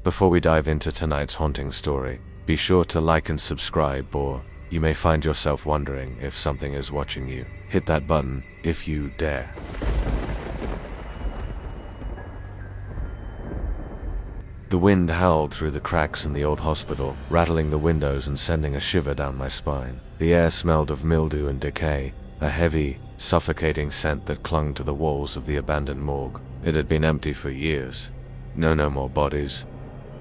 Before we dive into tonight's haunting story, be sure to like and subscribe, or you may find yourself wondering if something is watching you. Hit that button if you dare. The wind howled through the cracks in the old hospital, rattling the windows and sending a shiver down my spine. The air smelled of mildew and decay, a heavy, suffocating scent that clung to the walls of the abandoned morgue. It had been empty for years. No more bodies,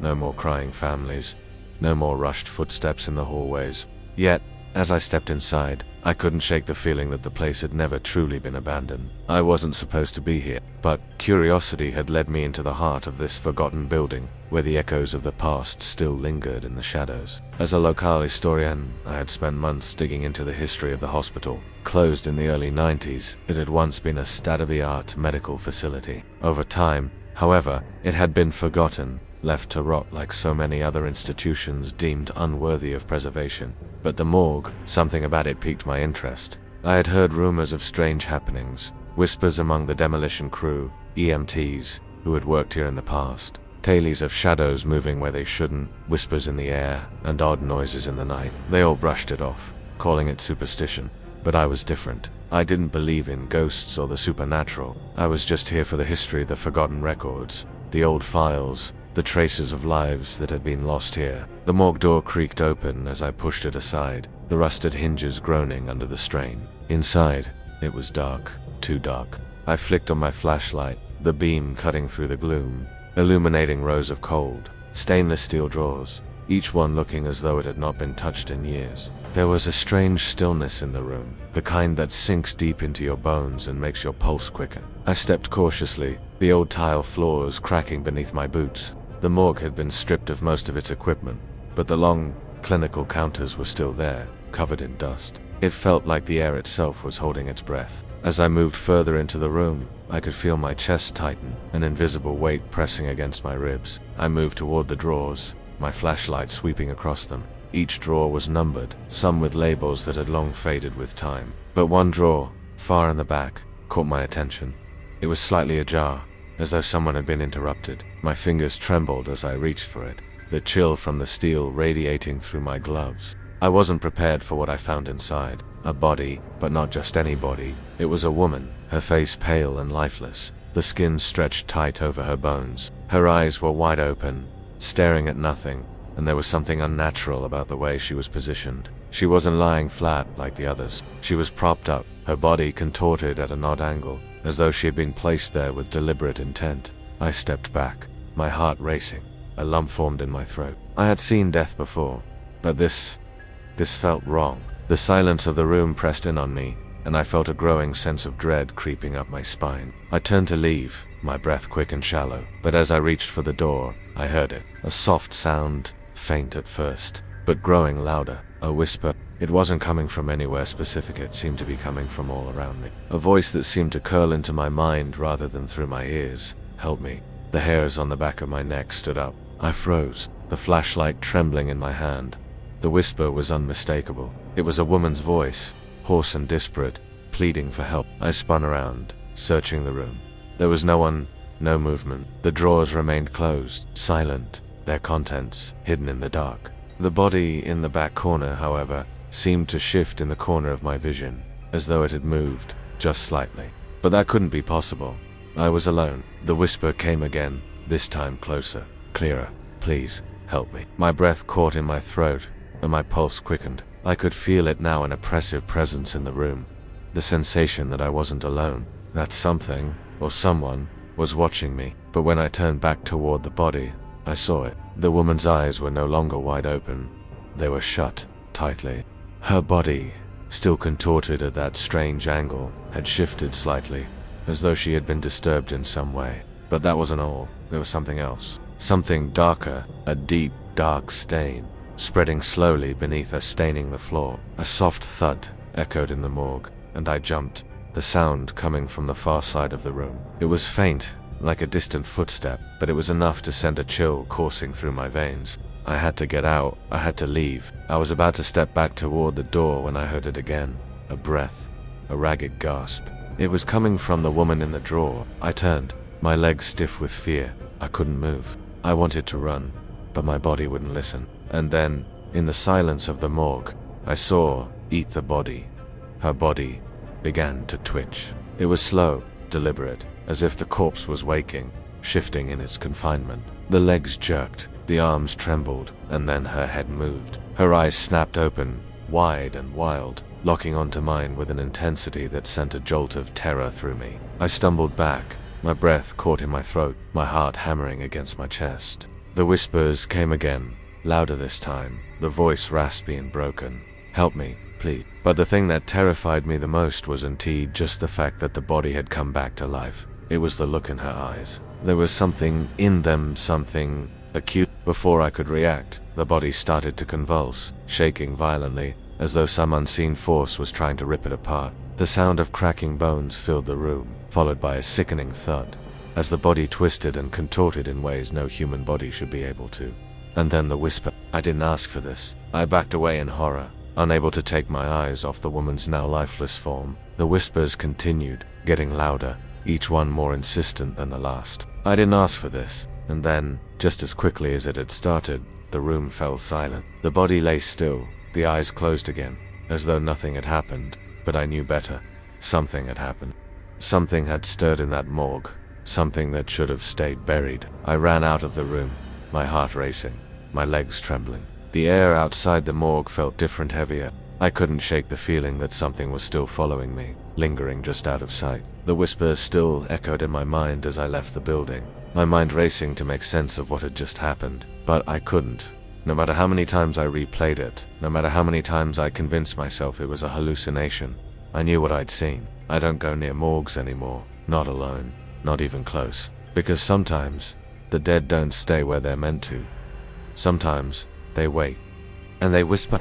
no more crying families, no more rushed footsteps in the hallways. Yet, as I stepped inside, I couldn't shake the feeling that the place had never truly been abandoned. I wasn't supposed to be here, but curiosity had led me into the heart of this forgotten building, where the echoes of the past still lingered in the shadows. As a local historian, I had spent months digging into the history of the hospital. Closed in the early 90s, it had once been a state-of-the-art medical facility. Over time, however, it had been forgotten, left to rot like so many other institutions deemed unworthy of preservation. But the morgue, something about it piqued my interest. I had heard rumors of strange happenings, whispers among the demolition crew, EMTs, who had worked here in the past, tales of shadows moving where they shouldn't, whispers in the air, and odd noises in the night. They all brushed it off, calling it superstition. But I was different. I didn't believe in ghosts or the supernatural. I was just here for the history, the forgotten records, the old files, the traces of lives that had been lost here. The morgue door creaked open as I pushed it aside, the rusted hinges groaning under the strain. Inside, it was dark, too dark. I flicked on my flashlight, the beam cutting through the gloom, illuminating rows of cold, stainless steel drawers, each one looking as though it had not been touched in years. There was a strange stillness in the room, the kind that sinks deep into your bones and makes your pulse quicken. I stepped cautiously, the old tile floors cracking beneath my boots. The morgue had been stripped of most of its equipment, but the long, clinical counters were still there, covered in dust. It felt like the air itself was holding its breath. As I moved further into the room, I could feel my chest tighten, an invisible weight pressing against my ribs. I moved toward the drawers, my flashlight sweeping across them. Each drawer was numbered, some with labels that had long faded with time. But one drawer, far in the back, caught my attention. It was slightly ajar, as though someone had been interrupted. My fingers trembled as I reached for it, the chill from the steel radiating through my gloves. I wasn't prepared for what I found inside. A body, but not just any body. It was a woman, her face pale and lifeless, the skin stretched tight over her bones. Her eyes were wide open, staring at nothing, and there was something unnatural about the way she was positioned. She wasn't lying flat like the others. She was propped up, her body contorted at an odd angle, as though she had been placed there with deliberate intent. I stepped back, my heart racing. A lump formed in my throat. I had seen death before, but this felt wrong. The silence of the room pressed in on me, and I felt a growing sense of dread creeping up my spine. I turned to leave, my breath quick and shallow, but as I reached for the door, I heard it. A soft sound, faint at first, but growing louder. A whisper. It wasn't coming from anywhere specific, it seemed to be coming from all around me. A voice that seemed to curl into my mind rather than through my ears. Help me. The hairs on the back of my neck stood up. I froze, the flashlight trembling in my hand. The whisper was unmistakable. It was a woman's voice, hoarse and disparate, pleading for help. I spun around, searching the room. There was no one, no movement. The drawers remained closed, silent, their contents hidden in the dark. The body in the back corner, however, seemed to shift in the corner of my vision, as though it had moved, just slightly. But that couldn't be possible. I was alone. The whisper came again, this time closer, clearer. Please, help me. My breath caught in my throat, and my pulse quickened. I could feel it now, an oppressive presence in the room. The sensation that I wasn't alone, that something, or someone, was watching me. But when I turned back toward the body, I saw it. The woman's eyes were no longer wide open. They were shut, tightly. Her body, still contorted at that strange angle, had shifted slightly, as though she had been disturbed in some way. But that wasn't all. There was something else. Something darker, a deep, dark stain, spreading slowly beneath her, staining the floor. A soft thud echoed in the morgue, and I jumped, the sound coming from the far side of the room. It was faint, like a distant footstep, but it was enough to send a chill coursing through my veins. I had to get out. I had to leave. I was about to step back toward the door when I heard it again. A breath, a ragged gasp. It was coming from the woman in the drawer. I turned, my legs stiff with fear. I couldn't move. I wanted to run, but my body wouldn't listen. And then, in the silence of the morgue, I saw Eat the body. Her body began to twitch. It was slow, deliberate, as if the corpse was waking, shifting in its confinement. The legs jerked, the arms trembled, and then her head moved. Her eyes snapped open, wide and wild, locking onto mine with an intensity that sent a jolt of terror through me. I stumbled back, my breath caught in my throat, my heart hammering against my chest. The whispers came again, louder this time, the voice raspy and broken. "Help me, please." But the thing that terrified me the most was indeed just the fact that the body had come back to life. It was the look in her eyes. There was something in them, something acute. Before I could react, the body started to convulse, shaking violently, as though some unseen force was trying to rip it apart. The sound of cracking bones filled the room, followed by a sickening thud, as the body twisted and contorted in ways no human body should be able to. And then the whisper. I didn't ask for this. I backed away in horror, unable to take my eyes off the woman's now lifeless form. The whispers continued, getting louder, each one more insistent than the last. I didn't ask for this. And then, just as quickly as it had started, the room fell silent. The body lay still, the eyes closed again, as though nothing had happened. But I knew better. Something had happened. Something had stirred in that morgue. Something that should have stayed buried. I ran out of the room, my heart racing, my legs trembling. The air outside the morgue felt different, heavier. I couldn't shake the feeling that something was still following me, lingering just out of sight. The whispers still echoed in my mind as I left the building, my mind racing to make sense of what had just happened. But I couldn't. No matter how many times I replayed it, no matter how many times I convinced myself it was a hallucination, I knew what I'd seen. I don't go near morgues anymore, not alone, not even close. Because sometimes, the dead don't stay where they're meant to. Sometimes, they wait. And they whisper.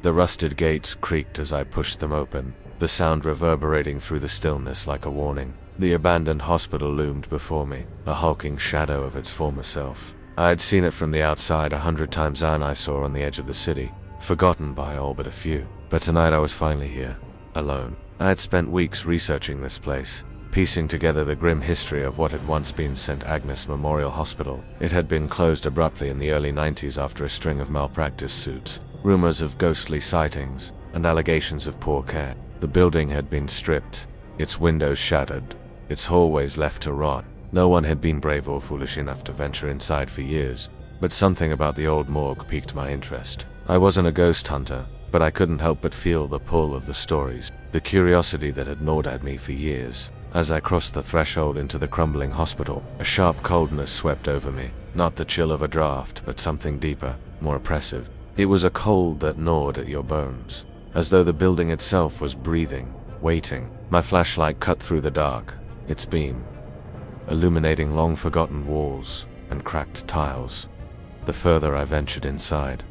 The rusted gates creaked as I pushed them open, the sound reverberating through the stillness like a warning. The abandoned hospital loomed before me, a hulking shadow of its former self. I had seen it from the outside 100 times, and I saw on the edge of the city, forgotten by all but a few. But tonight I was finally here, alone. I had spent weeks researching this place, piecing together the grim history of what had once been St. Agnes Memorial Hospital. It had been closed abruptly in the early 90s after a string of malpractice suits, rumors of ghostly sightings, and allegations of poor care. The building had been stripped, its windows shattered, its hallways left to rot. No one had been brave or foolish enough to venture inside for years, but something about the old morgue piqued my interest. I wasn't a ghost hunter, but I couldn't help but feel the pull of the stories, the curiosity that had gnawed at me for years. As I crossed the threshold into the crumbling hospital, a sharp coldness swept over me, not the chill of a draft, but something deeper, more oppressive. It was a cold that gnawed at your bones, as though the building itself was breathing, waiting. My flashlight cut through the dark, its beam illuminating long-forgotten walls and cracked tiles. The further I ventured inside,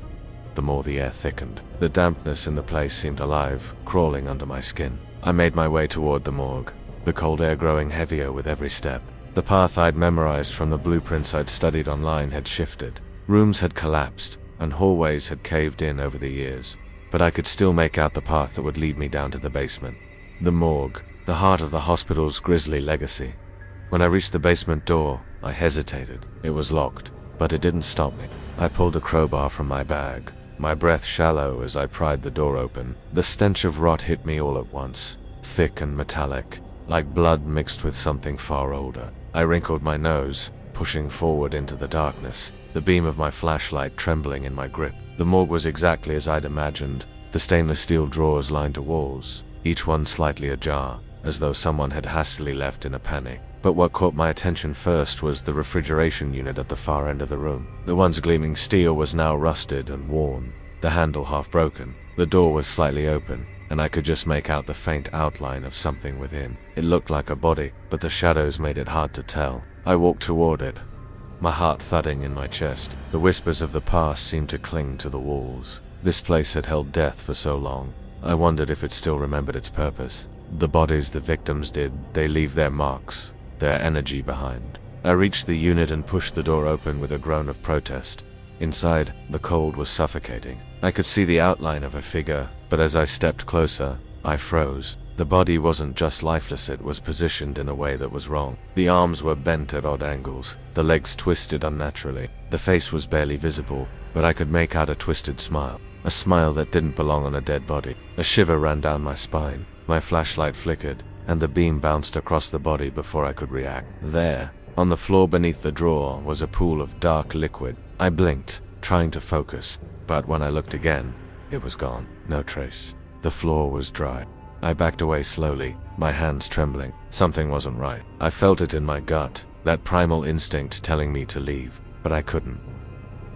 the more the air thickened. The dampness in the place seemed alive, crawling under my skin. I made my way toward the morgue, the cold air growing heavier with every step. The path I'd memorized from the blueprints I'd studied online had shifted. Rooms had collapsed, and hallways had caved in over the years. But I could still make out the path that would lead me down to the basement. The morgue, the heart of the hospital's grisly legacy. When I reached the basement door, I hesitated. It was locked, but it didn't stop me. I pulled a crowbar from my bag, my breath shallow as I pried the door open. The stench of rot hit me all at once, thick and metallic, like blood mixed with something far older. I wrinkled my nose, pushing forward into the darkness, the beam of my flashlight trembling in my grip. The morgue was exactly as I'd imagined, the stainless steel drawers lined the walls, each one slightly ajar, as though someone had hastily left in a panic. But what caught my attention first was the refrigeration unit at the far end of the room. The once gleaming steel was now rusted and worn, the handle half broken. The door was slightly open, and I could just make out the faint outline of something within. It looked like a body, but the shadows made it hard to tell. I walked toward it, my heart thudding in my chest. The whispers of the past seemed to cling to the walls. This place had held death for so long. I wondered if it still remembered its purpose. The bodies the victims did, they leave their marks, their energy behind. I reached the unit and pushed the door open with a groan of protest. Inside, the cold was suffocating. I could see the outline of a figure, but as I stepped closer, I froze. The body wasn't just lifeless, it was positioned in a way that was wrong. The arms were bent at odd angles, the legs twisted unnaturally. The face was barely visible, but I could make out a twisted smile. A smile that didn't belong on a dead body. A shiver ran down my spine. My flashlight flickered, and the beam bounced across the body before I could react. There, on the floor beneath the drawer, was a pool of dark liquid. I blinked, trying to focus, but when I looked again, it was gone. No trace. The floor was dry. I backed away slowly, my hands trembling. Something wasn't right. I felt it in my gut, that primal instinct telling me to leave, but I couldn't.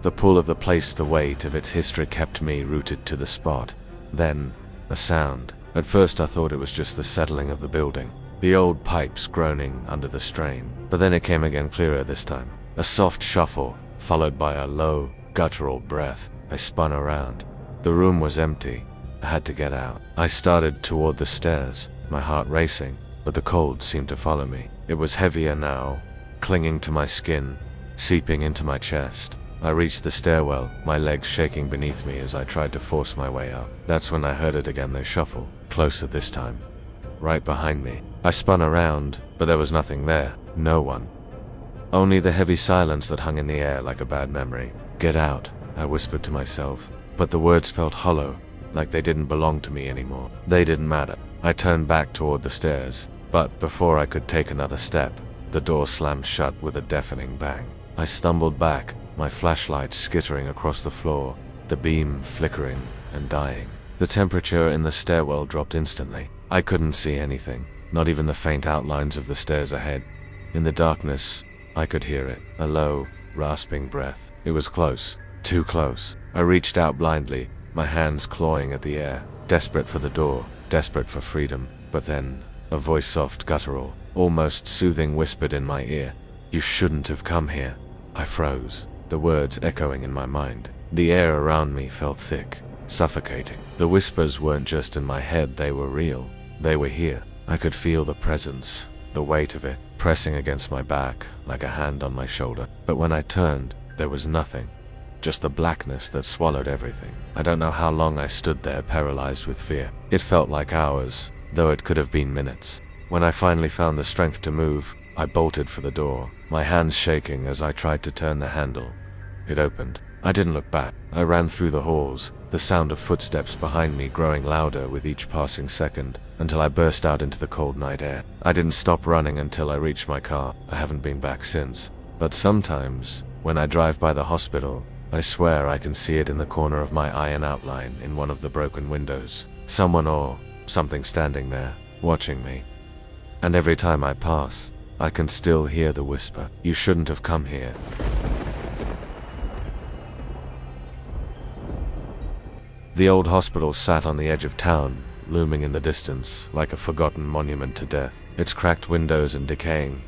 The pull of the place, the weight of its history kept me rooted to the spot. Then, a sound. At first I thought it was just the settling of the building, the old pipes groaning under the strain. But then it came again, clearer this time. A soft shuffle, followed by a low, guttural breath. I spun around. The room was empty. I had to get out. I started toward the stairs, my heart racing, but the cold seemed to follow me. It was heavier now, clinging to my skin, seeping into my chest. I reached the stairwell, my legs shaking beneath me as I tried to force my way up. That's when I heard it again, the shuffle, closer this time, right behind me. I spun around, but there was nothing there, no one. Only the heavy silence that hung in the air like a bad memory. Get out, I whispered to myself, but the words felt hollow, like they didn't belong to me anymore. They didn't matter. I turned back toward the stairs, but before I could take another step, the door slammed shut with a deafening bang. I stumbled back, my flashlight skittering across the floor, the beam flickering and dying. The temperature in the stairwell dropped instantly. I couldn't see anything, not even the faint outlines of the stairs ahead. In the darkness, I could hear it, a low, rasping breath. It was close, too close. I reached out blindly, my hands clawing at the air, desperate for the door, desperate for freedom. But then, a voice, soft, guttural, almost soothing, whispered in my ear, "You shouldn't have come here." I froze, the words echoing in my mind. The air around me felt thick, suffocating. The whispers weren't just in my head, they were real. They were here. I could feel the presence, the weight of it, pressing against my back like a hand on my shoulder. But when I turned, there was nothing. Just the blackness that swallowed everything. I don't know how long I stood there, paralyzed with fear. It felt like hours, though it could have been minutes. When I finally found the strength to move, I bolted for the door, my hands shaking as I tried to turn the handle. It opened. I didn't look back. I ran through the halls, the sound of footsteps behind me growing louder with each passing second, until I burst out into the cold night air. I didn't stop running until I reached my car. I haven't been back since. But sometimes, when I drive by the hospital, I swear I can see it in the corner of my eye, an outline in one of the broken windows. Someone or something standing there, watching me. And every time I pass, I can still hear the whisper, "You shouldn't have come here." The old hospital sat on the edge of town, looming in the distance like a forgotten monument to death. Its cracked windows and decaying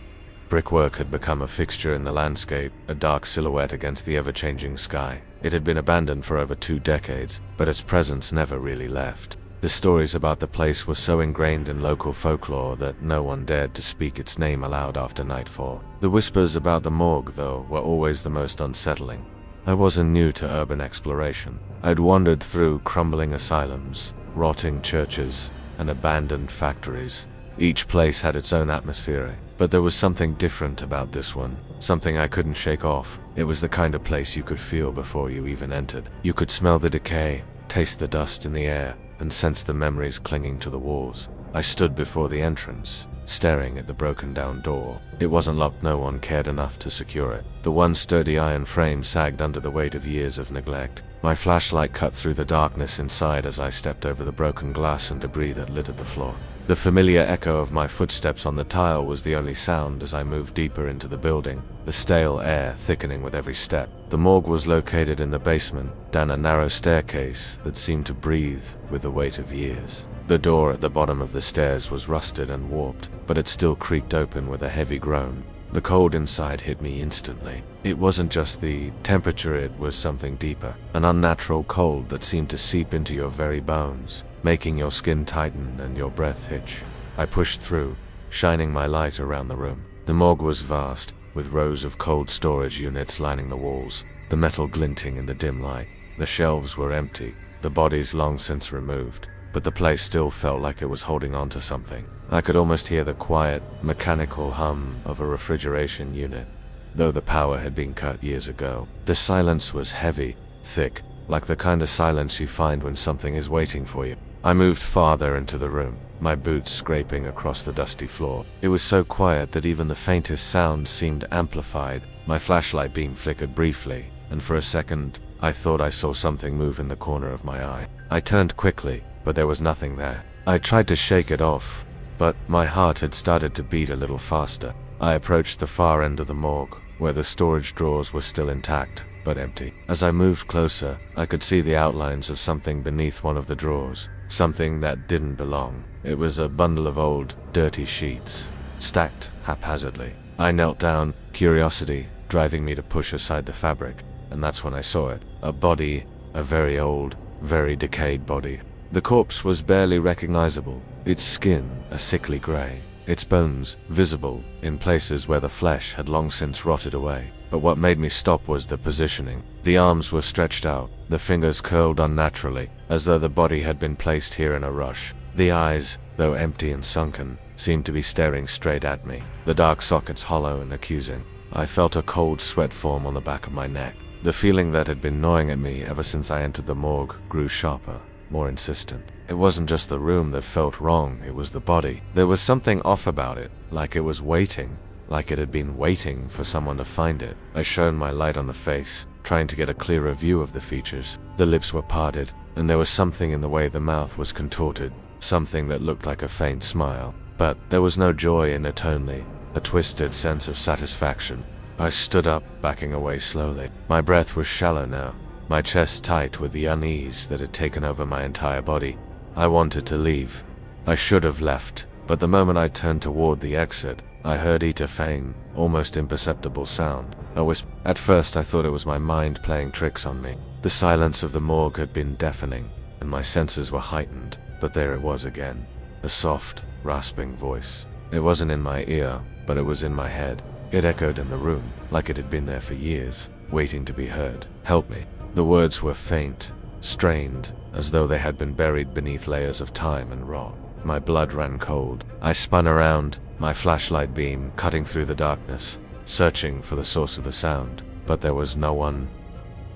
brickwork had become a fixture in the landscape, a dark silhouette against the ever-changing sky. It had been abandoned for over 2 decades, but its presence never really left. The stories about the place were so ingrained in local folklore that no one dared to speak its name aloud after nightfall. The whispers about the morgue, though, were always the most unsettling. I wasn't new to urban exploration. I'd wandered through crumbling asylums, rotting churches, and abandoned factories. Each place had its own atmosphere, but there was something different about this one, something I couldn't shake off. It was the kind of place you could feel before you even entered. You could smell the decay, taste the dust in the air, and sense the memories clinging to the walls. I stood before the entrance, staring at the broken-down door. It wasn't locked, no one cared enough to secure it. The one sturdy iron frame sagged under the weight of years of neglect. My flashlight cut through the darkness inside as I stepped over the broken glass and debris that littered the floor. The familiar echo of my footsteps on the tile was the only sound as I moved deeper into the building, the stale air thickening with every step. The morgue was located in the basement, down a narrow staircase that seemed to breathe with the weight of years. The door at the bottom of the stairs was rusted and warped, but it still creaked open with a heavy groan. The cold inside hit me instantly. It wasn't just the temperature, it was something deeper, an unnatural cold that seemed to seep into your very bones, making your skin tighten and your breath hitch. I pushed through, shining my light around the room. The morgue was vast, with rows of cold storage units lining the walls, the metal glinting in the dim light. The shelves were empty, the bodies long since removed, but the place still felt like it was holding on to something. I could almost hear the quiet, mechanical hum of a refrigeration unit, though the power had been cut years ago. The silence was heavy, thick, like the kind of silence you find when something is waiting for you. I moved farther into the room, my boots scraping across the dusty floor. It was so quiet that even the faintest sound seemed amplified. My flashlight beam flickered briefly, and for a second, I thought I saw something move in the corner of my eye. I turned quickly, but there was nothing there. I tried to shake it off, but my heart had started to beat a little faster. I approached the far end of the morgue, where the storage drawers were still intact, but empty. As I moved closer, I could see the outlines of something beneath one of the drawers. Something that didn't belong. It was a bundle of old, dirty sheets, stacked haphazardly. I knelt down, curiosity driving me to push aside the fabric, and that's when I saw it. A body, a very old, very decayed body. The corpse was barely recognizable, its skin a sickly gray, its bones visible in places where the flesh had long since rotted away. But what made me stop was the positioning. The arms were stretched out, the fingers curled unnaturally, as though the body had been placed here in a rush. The eyes, though empty and sunken, seemed to be staring straight at me, the dark sockets hollow and accusing. I felt a cold sweat form on the back of my neck. The feeling that had been gnawing at me ever since I entered the morgue grew sharper, more insistent. It wasn't just the room that felt wrong, it was the body. There was something off about it, like it was waiting, like it had been waiting for someone to find it. I shone my light on the face, trying to get a clearer view of the features. The lips were parted, and there was something in the way the mouth was contorted, something that looked like a faint smile. But there was no joy in it, only a twisted sense of satisfaction. I stood up, backing away slowly. My breath was shallow now, my chest tight with the unease that had taken over my entire body. I wanted to leave. I should have left, but the moment I turned toward the exit, I heard a faint, almost imperceptible sound. A whisper. At first I thought it was my mind playing tricks on me. The silence of the morgue had been deafening, and my senses were heightened, but there it was again. A soft, rasping voice. It wasn't in my ear, but it was in my head. It echoed in the room, like it had been there for years, waiting to be heard. Help me. The words were faint, strained, as though they had been buried beneath layers of time and rot. My blood ran cold. I spun around, my flashlight beam cutting through the darkness, searching for the source of the sound, but there was no one,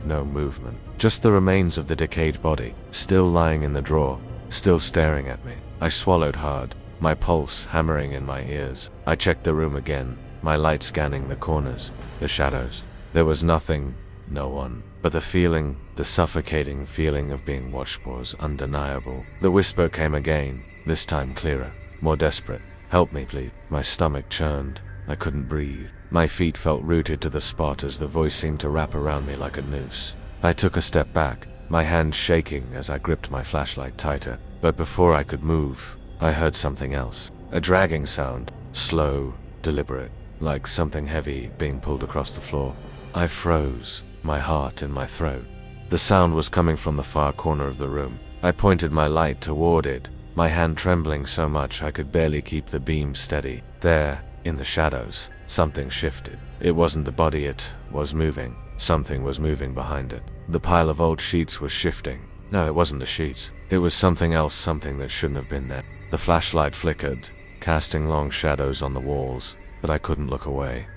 no movement. Just the remains of the decayed body, still lying in the drawer, still staring at me. I swallowed hard, my pulse hammering in my ears. I checked the room again, my light scanning the corners, the shadows. There was nothing, no one, but the feeling, the suffocating feeling of being watched was undeniable. The whisper came again, this time clearer, more desperate. Help me, please. My stomach churned. I couldn't breathe. My feet felt rooted to the spot as the voice seemed to wrap around me like a noose. I took a step back, my hand shaking as I gripped my flashlight tighter. But before I could move, I heard something else. A dragging sound, slow, deliberate, like something heavy being pulled across the floor. I froze, my heart in my throat. The sound was coming from the far corner of the room. I pointed my light toward it, my hand trembling so much I could barely keep the beam steady. There, in the shadows, something shifted. It wasn't the body, it was moving. Something was moving behind it. The pile of old sheets was shifting. No, it wasn't the sheets. It was something else, something that shouldn't have been there. The flashlight flickered, casting long shadows on the walls, but I couldn't look away.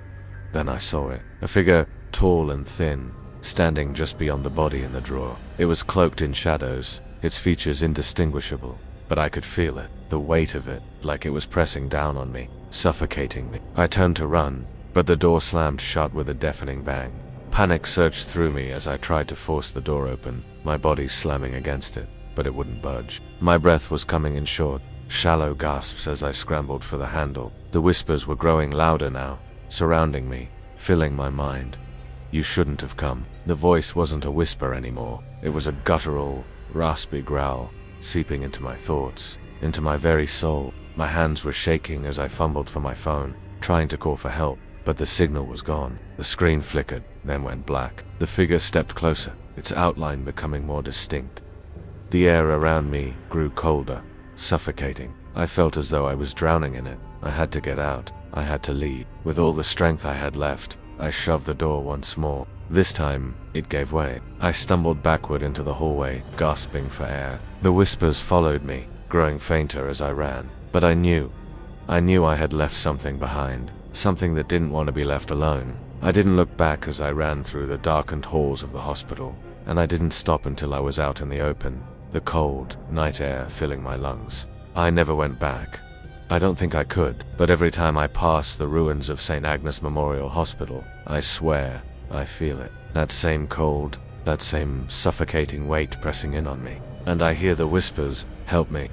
Then I saw it. A figure, tall and thin, standing just beyond the body in the drawer. It was cloaked in shadows, its features indistinguishable, but I could feel it, the weight of it, like it was pressing down on me, suffocating me. I turned to run, but the door slammed shut with a deafening bang. Panic surged through me as I tried to force the door open, my body slamming against it, but it wouldn't budge. My breath was coming in short, shallow gasps as I scrambled for the handle. The whispers were growing louder now, surrounding me, filling my mind. You shouldn't have come. The voice wasn't a whisper anymore. It was a guttural, raspy growl, seeping into my thoughts, into my very soul. My hands were shaking as I fumbled for my phone, trying to call for help, but the signal was gone. The screen flickered, then went black. The figure stepped closer, its outline becoming more distinct. The air around me grew colder, suffocating. I felt as though I was drowning in it. I had to get out. I had to leave. With all the strength I had left, I shoved the door once more. This time, it gave way. I stumbled backward into the hallway, gasping for air. The whispers followed me, growing fainter as I ran. But I knew I had left something behind, something that didn't want to be left alone. I didn't look back as I ran through the darkened halls of the hospital, and I didn't stop until I was out in the open, the cold, night air filling my lungs. I never went back. I don't think I could, but every time I pass the ruins of St. Agnes Memorial Hospital, I swear I feel it. That same cold, that same suffocating weight pressing in on me. And I hear the whispers, "Help me."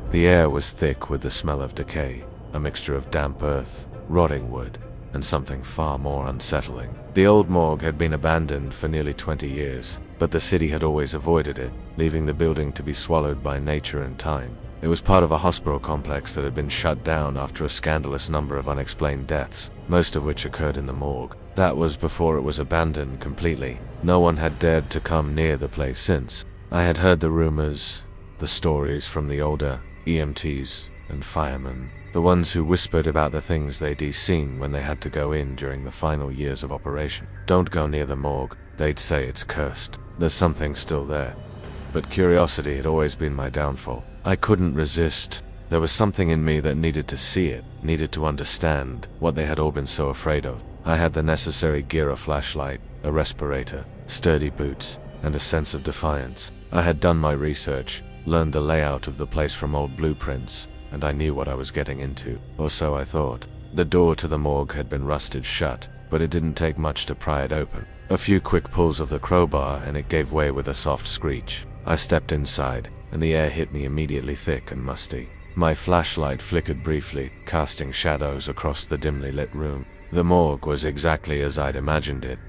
The air was thick with the smell of decay, a mixture of damp earth, rotting wood, and something far more unsettling. The old morgue had been abandoned for nearly 20 years, but the city had always avoided it, leaving the building to be swallowed by nature and time. It was part of a hospital complex that had been shut down after a scandalous number of unexplained deaths, most of which occurred in the morgue. That was before it was abandoned completely. No one had dared to come near the place since. I had heard the rumors, the stories from the older EMTs and firemen, the ones who whispered about the things they'd seen when they had to go in during the final years of operation. "Don't go near the morgue," they'd say, "it's cursed. There's something still there." But curiosity had always been my downfall. I couldn't resist. There was something in me that needed to see it, needed to understand what they had all been so afraid of. I had the necessary gear: a flashlight, a respirator, sturdy boots, and a sense of defiance. I had done my research, learned the layout of the place from old blueprints, and I knew what I was getting into, or so I thought. The door to the morgue had been rusted shut, but it didn't take much to pry it open. A few quick pulls of the crowbar and it gave way with a soft screech. I stepped inside, and the air hit me immediately thick and musty. My flashlight flickered briefly, casting shadows across the dimly lit room. The morgue was exactly as I'd imagined it.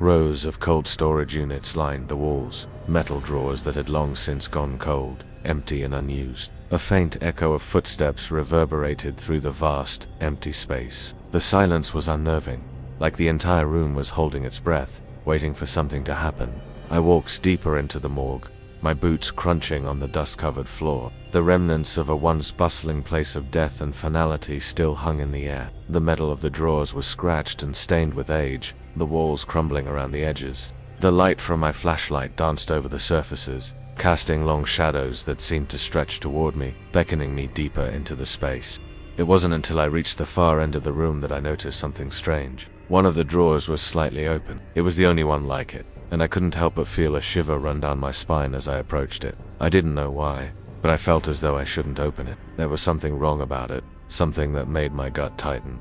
Rows of cold storage units lined the walls, metal drawers that had long since gone cold, empty and unused. A faint echo of footsteps reverberated through the vast, empty space. The silence was unnerving, like the entire room was holding its breath, waiting for something to happen. I walked deeper into the morgue, my boots crunching on the dust-covered floor. The remnants of a once bustling place of death and finality still hung in the air. The metal of the drawers was scratched and stained with age, the walls crumbling around the edges. The light from my flashlight danced over the surfaces, casting long shadows that seemed to stretch toward me, beckoning me deeper into the space. It wasn't until I reached the far end of the room that I noticed something strange. One of the drawers was slightly open. It was the only one like it, and I couldn't help but feel a shiver run down my spine as I approached it. I didn't know why, but I felt as though I shouldn't open it. There was something wrong about it, something that made my gut tighten.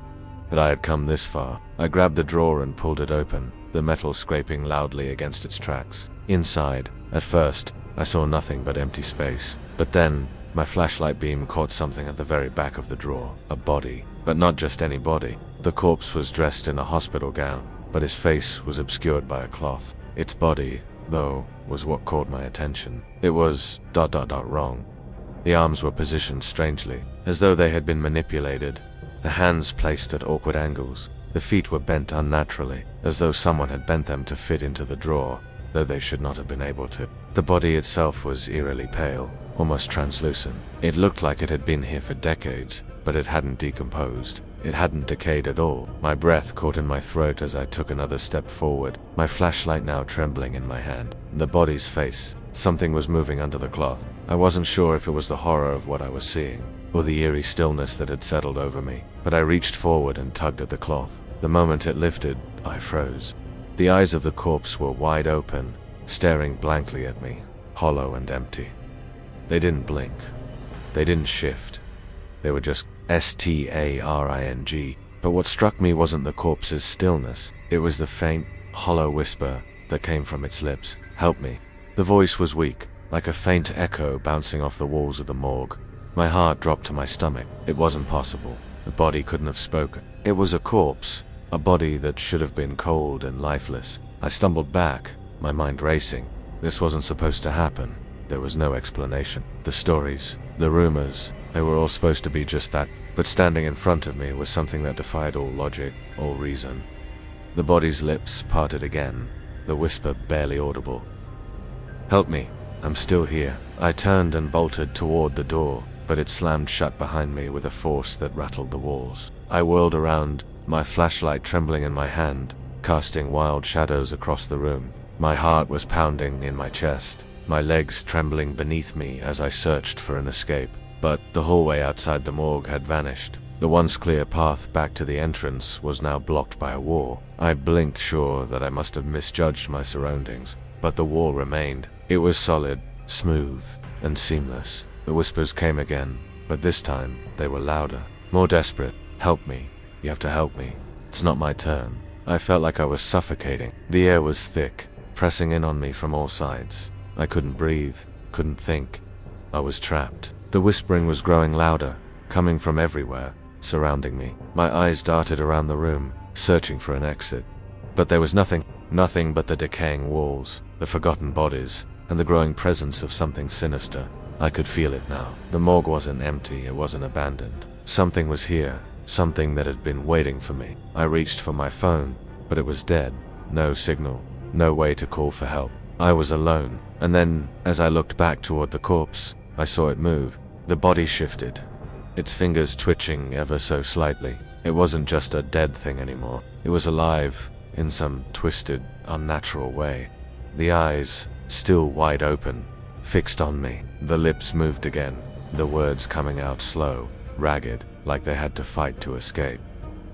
But I had come this far. I grabbed the drawer and pulled it open, the metal scraping loudly against its tracks. Inside, at first, I saw nothing but empty space. But then, my flashlight beam caught something at the very back of the drawer. A body. But not just any body. The corpse was dressed in a hospital gown, but his face was obscured by a cloth. Its body, though, was what caught my attention. It was ... wrong. The arms were positioned strangely, as though they had been manipulated. The hands placed at awkward angles. The feet were bent unnaturally, as though someone had bent them to fit into the drawer, though they should not have been able to. The body itself was eerily pale, almost translucent. It looked like it had been here for decades, but it hadn't decomposed. It hadn't decayed at all. My breath caught in my throat as I took another step forward, my flashlight now trembling in my hand. The body's face. Something was moving under the cloth. I wasn't sure if it was the horror of what I was seeing, or the eerie stillness that had settled over me, but I reached forward and tugged at the cloth. The moment it lifted, I froze. The eyes of the corpse were wide open, staring blankly at me, hollow and empty. They didn't blink. They didn't shift. They were just staring. But what struck me wasn't the corpse's stillness. It was the faint, hollow whisper that came from its lips. "Help me." The voice was weak, like a faint echo bouncing off the walls of the morgue. My heart dropped to my stomach. It wasn't possible. The body couldn't have spoken. It was a corpse, a body that should have been cold and lifeless. I stumbled back, my mind racing. This wasn't supposed to happen. There was no explanation. The stories, the rumors, they were all supposed to be just that, but standing in front of me was something that defied all logic, all reason. The body's lips parted again, the whisper barely audible. "Help me, I'm still here." I turned and bolted toward the door, but it slammed shut behind me with a force that rattled the walls. I whirled around, my flashlight trembling in my hand, casting wild shadows across the room. My heart was pounding in my chest, my legs trembling beneath me as I searched for an escape. But the hallway outside the morgue had vanished. The once clear path back to the entrance was now blocked by a wall. I blinked, sure that I must have misjudged my surroundings, but the wall remained. It was solid, smooth, and seamless. The whispers came again, but this time they were louder, more desperate. Help me. You have to help me. It's not my turn. I felt like I was suffocating. The air was thick, pressing in on me from all sides. I couldn't breathe, couldn't think. I was trapped. The whispering was growing louder, coming from everywhere, surrounding me. My eyes darted around the room, searching for an exit. But there was nothing but the decaying walls, the forgotten bodies, and the growing presence of something sinister. I could feel it now. The morgue wasn't empty, it wasn't abandoned. Something was here, something that had been waiting for me. I reached for my phone, but it was dead. No signal, no way to call for help. I was alone, and then, as I looked back toward the corpse, I saw it move. The body shifted, its fingers twitching ever so slightly. It wasn't just a dead thing anymore. It was alive, in some twisted, unnatural way. The eyes, still wide open, fixed on me. The lips moved again, the words coming out slow, ragged, like they had to fight to escape.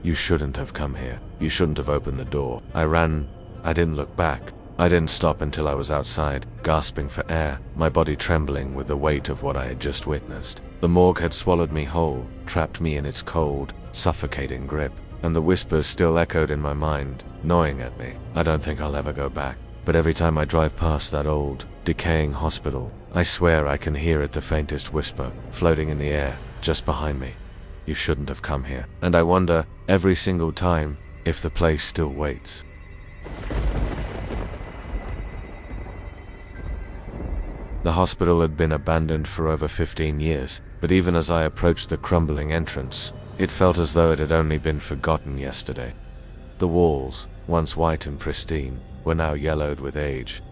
You shouldn't have come here. You shouldn't have opened the door. I ran. I didn't look back. I didn't stop until I was outside, gasping for air, my body trembling with the weight of what I had just witnessed. The morgue had swallowed me whole, trapped me in its cold, suffocating grip, and the whispers still echoed in my mind, gnawing at me. I don't think I'll ever go back, but every time I drive past that old, decaying hospital, I swear I can hear it, the faintest whisper, floating in the air, just behind me. You shouldn't have come here. And I wonder, every single time, if the place still waits. The hospital had been abandoned for over 15 years, but even as I approached the crumbling entrance, it felt as though it had only been forgotten yesterday. The walls, once white and pristine, were now yellowed with age.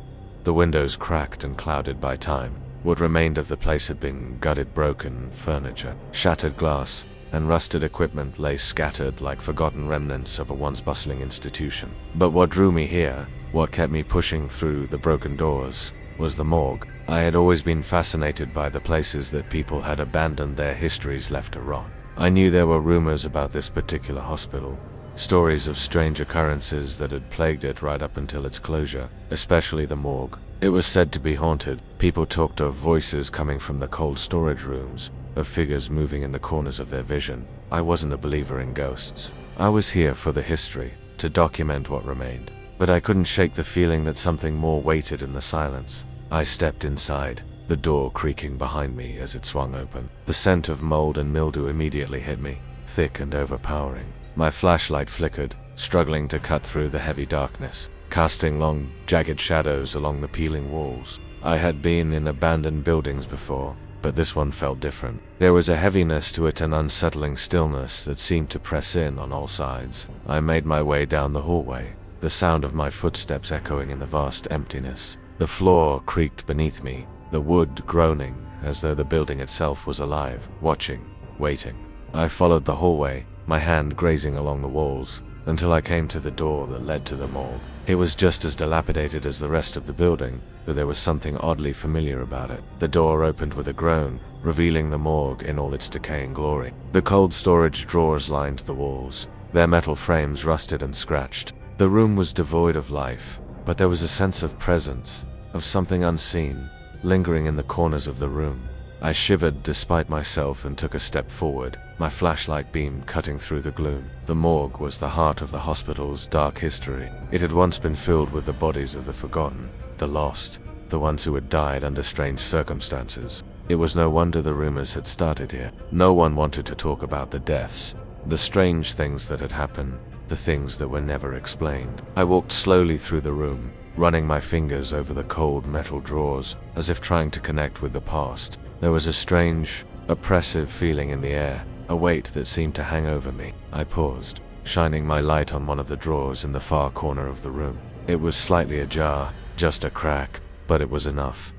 The windows cracked and clouded by time. What remained of the place had been gutted, broken furniture, shattered glass, and rusted equipment lay scattered like forgotten remnants of a once bustling institution. But what drew me here, what kept me pushing through the broken doors, was the morgue. I had always been fascinated by the places that people had abandoned their histories left to rot. I knew there were rumors about this particular hospital, stories of strange occurrences that had plagued it right up until its closure, especially the morgue. It was said to be haunted. People talked of voices coming from the cold storage rooms, of figures moving in the corners of their vision. I wasn't a believer in ghosts. I was here for the history, to document what remained. But I couldn't shake the feeling that something more waited in the silence. I stepped inside, the door creaking behind me as it swung open. The scent of mold and mildew immediately hit me, thick and overpowering. My flashlight flickered, struggling to cut through the heavy darkness, casting long, jagged shadows along the peeling walls. I had been in abandoned buildings before, but this one felt different. There was a heaviness to it, an unsettling stillness that seemed to press in on all sides. I made my way down the hallway, the sound of my footsteps echoing in the vast emptiness. The floor creaked beneath me, the wood groaning as though the building itself was alive, watching, waiting. I followed the hallway, my hand grazing along the walls, until I came to the door that led to the morgue. It was just as dilapidated as the rest of the building, but there was something oddly familiar about it. The door opened with a groan, revealing the morgue in all its decaying glory. The cold storage drawers lined the walls, their metal frames rusted and scratched. The room was devoid of life, but there was a sense of presence, of something unseen, lingering in the corners of the room. I shivered despite myself and took a step forward, my flashlight beam cutting through the gloom. The morgue was the heart of the hospital's dark history. It had once been filled with the bodies of the forgotten, the lost, the ones who had died under strange circumstances. It was no wonder the rumors had started here. No one wanted to talk about the deaths, the strange things that had happened, the things that were never explained. I walked slowly through the room, running my fingers over the cold metal drawers, as if trying to connect with the past. There was a strange, oppressive feeling in the air, a weight that seemed to hang over me. I paused, shining my light on one of the drawers in the far corner of the room. It was slightly ajar, just a crack, but it was enough.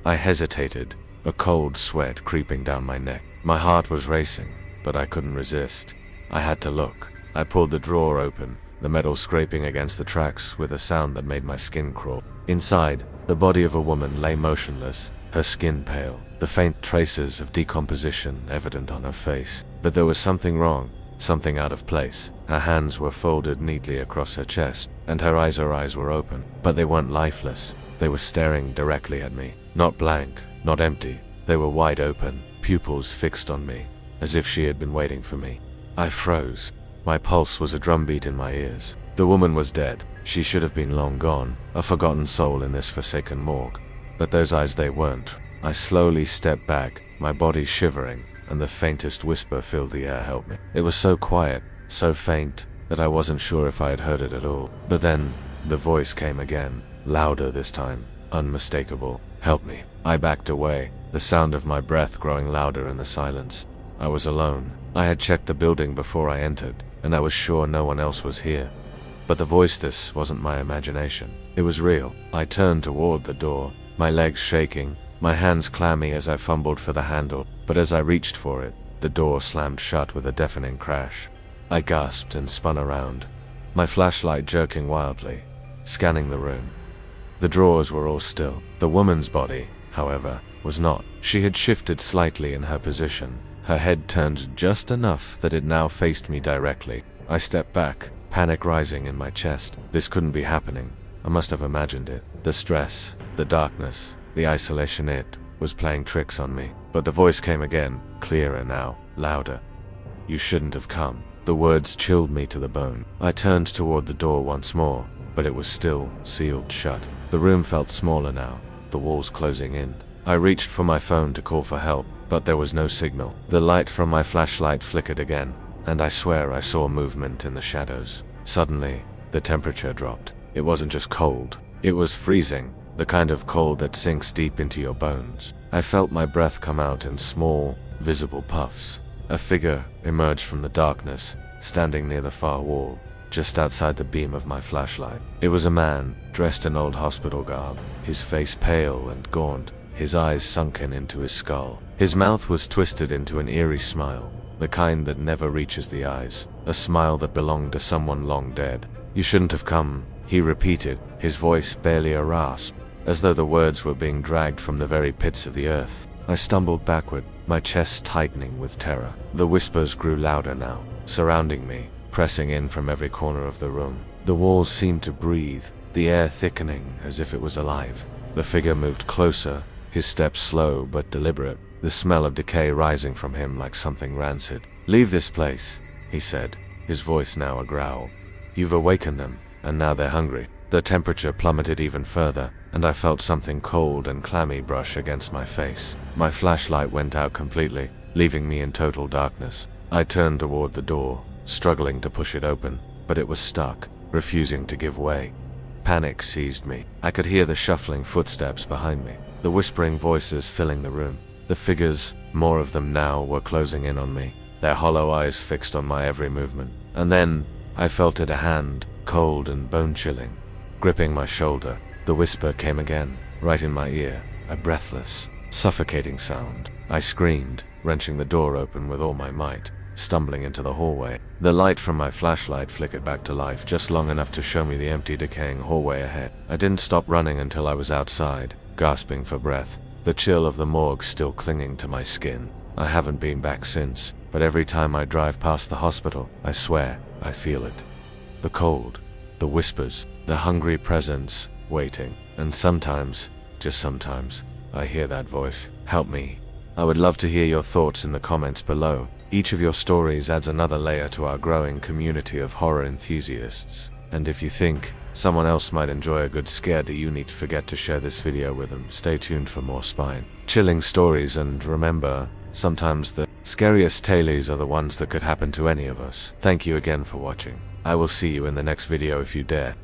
I hesitated, a cold sweat creeping down my neck. My heart was racing, but I couldn't resist. I had to look. I pulled the drawer open, the metal scraping against the tracks with a sound that made my skin crawl. Inside, the body of a woman lay motionless, her skin pale, the faint traces of decomposition evident on her face. But there was something wrong, something out of place. Her hands were folded neatly across her chest, and her eyes were open. But they weren't lifeless. They were staring directly at me. Not blank, not empty. They were wide open, pupils fixed on me, as if she had been waiting for me. I froze. My pulse was a drumbeat in my ears. The woman was dead. She should have been long gone, a forgotten soul in this forsaken morgue. But those eyes, they weren't. I slowly stepped back, my body shivering, and the faintest whisper filled the air. Help me. It was so quiet, so faint, that I wasn't sure if I had heard it at all. But then, the voice came again, louder this time, unmistakable. Help me. I backed away, the sound of my breath growing louder in the silence. I was alone. I had checked the building before I entered, and I was sure no one else was here. But the voice, this wasn't my imagination. It was real. I turned toward the door, my legs shaking, my hands clammy as I fumbled for the handle. But as I reached for it, the door slammed shut with a deafening crash. I gasped and spun around, my flashlight jerking wildly, scanning the room. The drawers were all still. The woman's body, however, was not. She had shifted slightly in her position, her head turned just enough that it now faced me directly. I stepped back, panic rising in my chest. This couldn't be happening. I must have imagined it. The stress, the darkness, the isolation, it was playing tricks on me. But the voice came again, clearer now, louder. You shouldn't have come. The words chilled me to the bone. I turned toward the door once more, but it was still sealed shut. The room felt smaller now, the walls closing in. I reached for my phone to call for help, but there was no signal. The light from my flashlight flickered again, and I swear I saw movement in the shadows. Suddenly, the temperature dropped. It wasn't just cold, it was freezing, the kind of cold that sinks deep into your bones. I felt my breath come out in small, visible puffs. A figure emerged from the darkness, standing near the far wall, just outside the beam of my flashlight. It was a man, dressed in old hospital garb, his face pale and gaunt, his eyes sunken into his skull. His mouth was twisted into an eerie smile, the kind that never reaches the eyes, a smile that belonged to someone long dead. You shouldn't have come, he repeated, his voice barely a rasp, as though the words were being dragged from the very pits of the earth. I stumbled backward, my chest tightening with terror. The whispers grew louder now, surrounding me, pressing in from every corner of the room. The walls seemed to breathe, the air thickening as if it was alive. The figure moved closer, his steps slow but deliberate, the smell of decay rising from him like something rancid. Leave this place, he said, his voice now a growl. You've awakened them, and now they're hungry. The temperature plummeted even further, and I felt something cold and clammy brush against my face. My flashlight went out completely, leaving me in total darkness. I turned toward the door, struggling to push it open, but it was stuck, refusing to give way. Panic seized me. I could hear the shuffling footsteps behind me, the whispering voices filling the room. The figures, more of them now, were closing in on me, their hollow eyes fixed on my every movement. And then, I felt it, a hand, cold and bone-chilling, gripping my shoulder. The whisper came again, right in my ear, a breathless, suffocating sound. I screamed, wrenching the door open with all my might, stumbling into the hallway. The light from my flashlight flickered back to life just long enough to show me the empty, decaying hallway ahead. I didn't stop running until I was outside, gasping for breath, the chill of the morgue still clinging to my skin. I haven't been back since, but every time I drive past the hospital, I swear, I feel it. The cold, the whispers, the hungry presence, waiting. And sometimes, just sometimes, I hear that voice. Help me. I would love to hear your thoughts in the comments below. Each of your stories adds another layer to our growing community of horror enthusiasts. And if you think someone else might enjoy a good scare, do you need to forget to share this video with them. Stay tuned for more spine-chilling stories, and remember, sometimes the scariest tales are the ones that could happen to any of us. Thank you again for watching. I will see you in the next video if you dare.